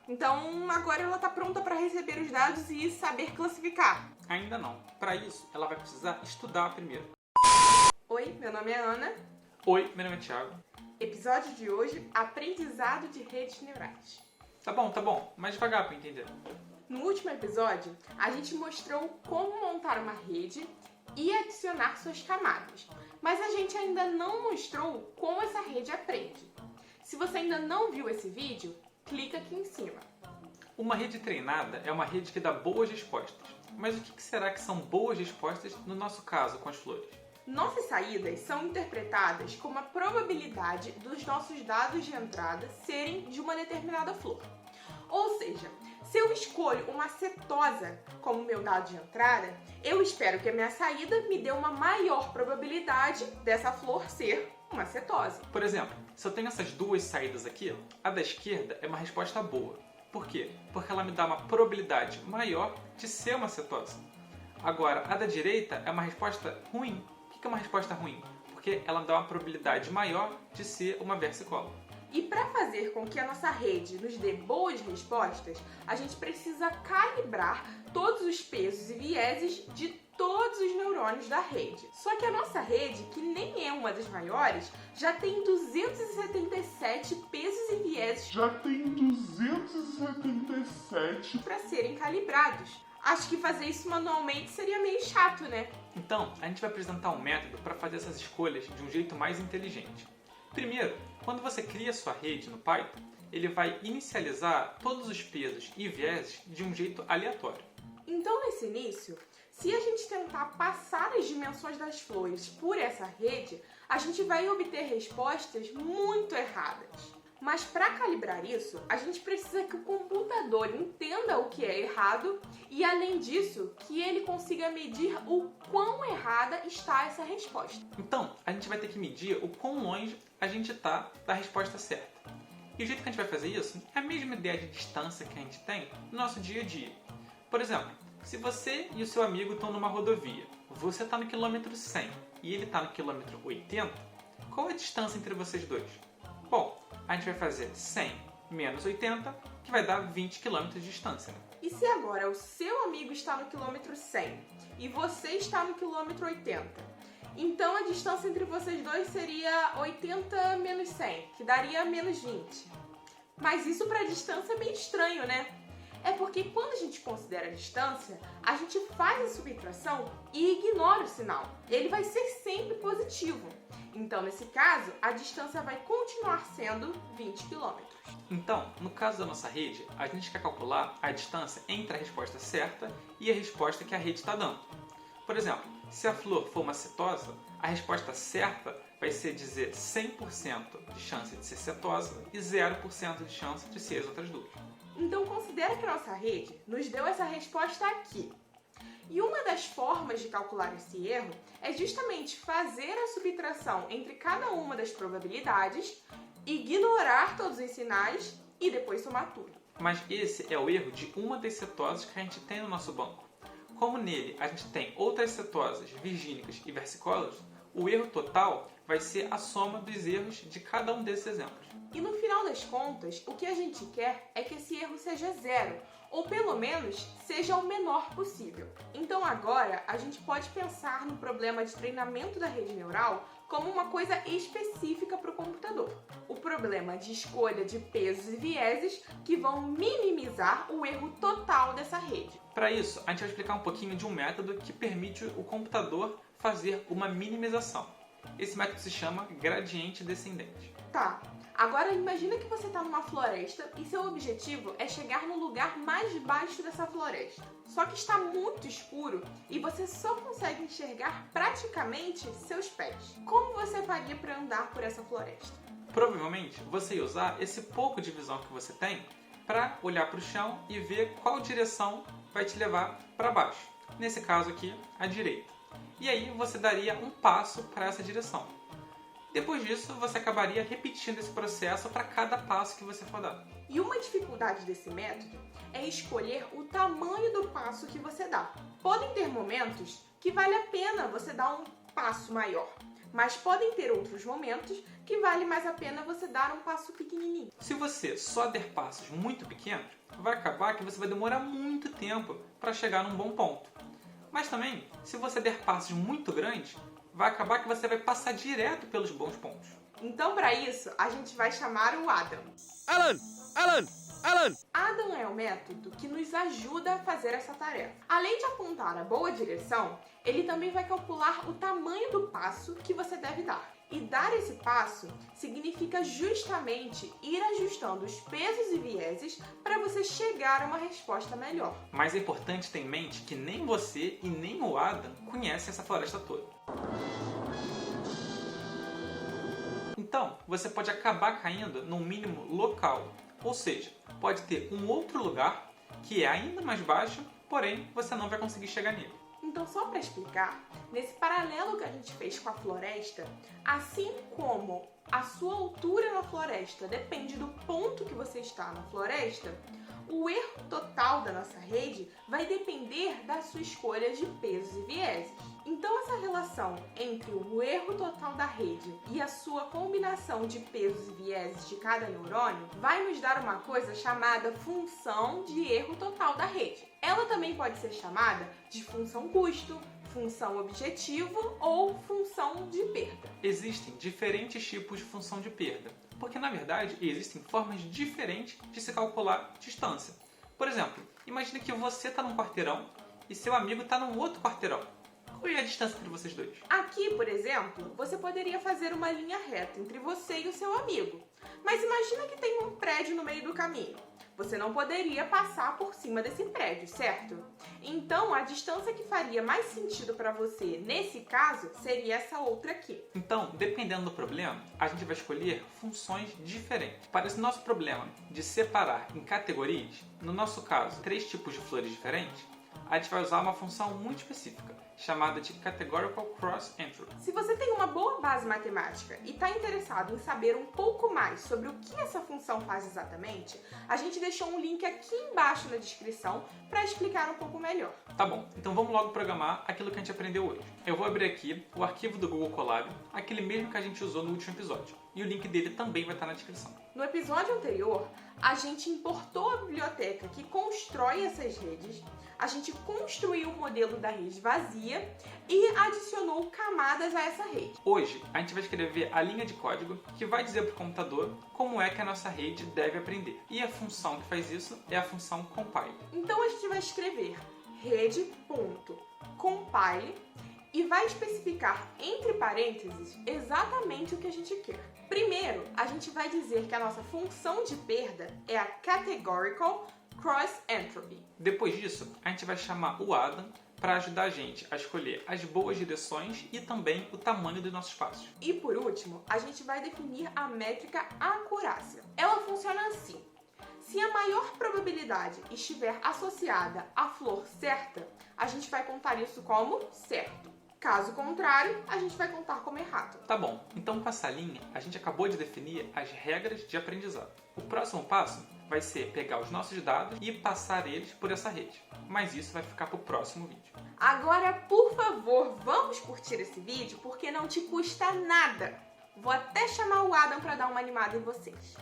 Então agora ela está pronta para receber os dados e saber classificar. Ainda não. Para isso, ela vai precisar estudar primeiro. Oi, meu nome é Ana. Oi, meu nome é Thiago. Episódio de hoje, aprendizado de redes neurais. Tá bom, mais devagar para entender. No último episódio, a gente mostrou como montar uma rede e adicionar suas camadas, mas a gente ainda não mostrou como essa rede aprende. Se você ainda não viu esse vídeo, clica aqui em cima. Uma rede treinada é uma rede que dá boas respostas. Mas o que será que são boas respostas no nosso caso com as flores? Nossas saídas são interpretadas como a probabilidade dos nossos dados de entrada serem de uma determinada flor. Ou seja, se eu escolho uma setosa como meu dado de entrada, eu espero que a minha saída me dê uma maior probabilidade dessa flor ser uma cetose. Por exemplo, se eu tenho essas duas saídas aqui, a da esquerda é uma resposta boa. Por quê? Porque ela me dá uma probabilidade maior de ser uma cetose. Agora, a da direita é uma resposta ruim. O que é uma resposta ruim? Porque ela dá uma probabilidade maior de ser uma versicola. E para fazer com que a nossa rede nos dê boas respostas, a gente precisa calibrar todos os pesos e vieses de todos os neurônios da rede. Só que a nossa rede, que nem é uma das maiores, já tem 277 pesos e vieses para serem calibrados. Acho que fazer isso manualmente seria meio chato, né? Então, a gente vai apresentar um método para fazer essas escolhas de um jeito mais inteligente. Primeiro, quando você cria sua rede no Python, ele vai inicializar todos os pesos e vieses de um jeito aleatório. Então, nesse início, se a gente tentar passar as dimensões das flores por essa rede, a gente vai obter respostas muito erradas. Mas para calibrar isso, a gente precisa que o computador entenda o que é errado e, além disso, que ele consiga medir o quão errada está essa resposta. Então, a gente vai ter que medir o quão longe a gente está da resposta certa. E o jeito que a gente vai fazer isso é a mesma ideia de distância que a gente tem no nosso dia a dia. Por exemplo, se você e o seu amigo estão numa rodovia, você está no quilômetro 100 e ele está no quilômetro 80, qual é a distância entre vocês dois? Bom, a gente vai fazer 100 menos 80, que vai dar 20 km de distância. E se agora o seu amigo está no quilômetro 100 e você está no quilômetro 80? Então a distância entre vocês dois seria 80 menos 100, que daria menos 20. Mas isso para a distância é meio estranho, né? É porque quando a gente considera a distância, a gente faz a subtração e ignora o sinal. Ele vai ser sempre positivo. Então, nesse caso, a distância vai continuar sendo 20 km. Então, no caso da nossa rede, a gente quer calcular a distância entre a resposta certa e a resposta que a rede está dando. Por exemplo, se a flor for uma cetosa, a resposta certa vai ser dizer 100% de chance de ser cetosa e 0% de chance de ser as outras duas. Então, considera que a nossa rede nos deu essa resposta aqui. E uma das formas de calcular esse erro é justamente fazer a subtração entre cada uma das probabilidades, ignorar todos os sinais e depois somar tudo. Mas esse é o erro de uma das cetoses que a gente tem no nosso banco. Como nele a gente tem outras cetoses virgínicas e versicolas, o erro total vai ser a soma dos erros de cada um desses exemplos. E no final das contas, o que a gente quer é que esse erro seja zero, ou pelo menos seja o menor possível. Então agora a gente pode pensar no problema de treinamento da rede neural como uma coisa específica para o computador. O problema de escolha de pesos e vieses que vão minimizar o erro total dessa rede. Para isso, a gente vai explicar um pouquinho de um método que permite o computador fazer uma minimização. Esse método se chama gradiente descendente. Tá. Agora imagina que você está numa floresta e seu objetivo é chegar no lugar mais baixo dessa floresta. Só que está muito escuro e você só consegue enxergar praticamente seus pés. Como você faria para andar por essa floresta? Provavelmente você ia usar esse pouco de visão que você tem para olhar para o chão e ver qual direção vai te levar para baixo. Nesse caso aqui, a direita. E aí você daria um passo para essa direção. Depois disso, você acabaria repetindo esse processo para cada passo que você for dar. E uma dificuldade desse método é escolher o tamanho do passo que você dá. Podem ter momentos que vale a pena você dar um passo maior, mas podem ter outros momentos que vale mais a pena você dar um passo pequenininho. Se você só der passos muito pequenos, vai acabar que você vai demorar muito tempo para chegar num bom ponto. Mas também, se você der passos muito grandes, vai acabar que você vai passar direto pelos bons pontos. Então, para isso, a gente vai chamar o Adam. Alan! Adam é o método que nos ajuda a fazer essa tarefa. Além de apontar a boa direção, ele também vai calcular o tamanho do passo que você deve dar. E dar esse passo significa justamente ir ajustando os pesos e vieses para você chegar a uma resposta melhor. Mas é importante ter em mente que nem você e nem o Adam conhecem essa floresta toda. Então, você pode acabar caindo num mínimo local, ou seja, pode ter um outro lugar que é ainda mais baixo, porém você não vai conseguir chegar nele. Então, só para explicar, nesse paralelo que a gente fez com a floresta, assim como a sua altura na floresta depende do ponto que você está na floresta, o erro total da nossa rede vai depender da sua escolha de pesos e vieses. Então, essa relação entre o erro total da rede e a sua combinação de pesos e vieses de cada neurônio vai nos dar uma coisa chamada função de erro total da rede. Ela também pode ser chamada de função custo, função objetivo ou função de perda. Existem diferentes tipos de função de perda, porque na verdade existem formas diferentes de se calcular distância. Por exemplo, imagine que você está num quarteirão e seu amigo está num outro quarteirão. Qual é a distância entre vocês dois? Aqui, por exemplo, você poderia fazer uma linha reta entre você e o seu amigo. Mas imagina que tem um prédio no meio do caminho. Você não poderia passar por cima desse prédio, certo? Então, a distância que faria mais sentido para você nesse caso seria essa outra aqui. Então, dependendo do problema, a gente vai escolher funções diferentes. Para esse nosso problema de separar em categorias, no nosso caso, 3 tipos de flores diferentes, a gente vai usar uma função muito específica, chamada de Categorical Cross Entropy. Se você tem uma boa base matemática e está interessado em saber um pouco mais sobre o que essa função faz exatamente, a gente deixou um link aqui embaixo na descrição para explicar um pouco melhor. Tá bom, então vamos logo programar aquilo que a gente aprendeu hoje. Eu vou abrir aqui o arquivo do Google Colab, aquele mesmo que a gente usou no último episódio, e o link dele também vai estar na descrição. No episódio anterior, a gente importou a biblioteca que constrói essas redes, a gente construiu o modelo da rede vazia e adicionou camadas a essa rede. Hoje, a gente vai escrever a linha de código que vai dizer para o computador como é que a nossa rede deve aprender. E a função que faz isso é a função compile. Então a gente vai escrever rede.compile e vai especificar entre parênteses exatamente o que a gente quer. Primeiro, a gente vai dizer que a nossa função de perda é a Categorical Cross Entropy. Depois disso, a gente vai chamar o Adam para ajudar a gente a escolher as boas direções e também o tamanho dos nossos passos. E por último, a gente vai definir a métrica acurácia. Ela funciona assim. Se a maior probabilidade estiver associada à flor certa, a gente vai contar isso como certo. Caso contrário, a gente vai contar como errado. Tá bom, então com essa linha, a gente acabou de definir as regras de aprendizado. O próximo passo vai ser pegar os nossos dados e passar eles por essa rede. Mas isso vai ficar para o próximo vídeo. Agora, por favor, vamos curtir esse vídeo porque não te custa nada. Vou até chamar o Adam para dar uma animada em vocês.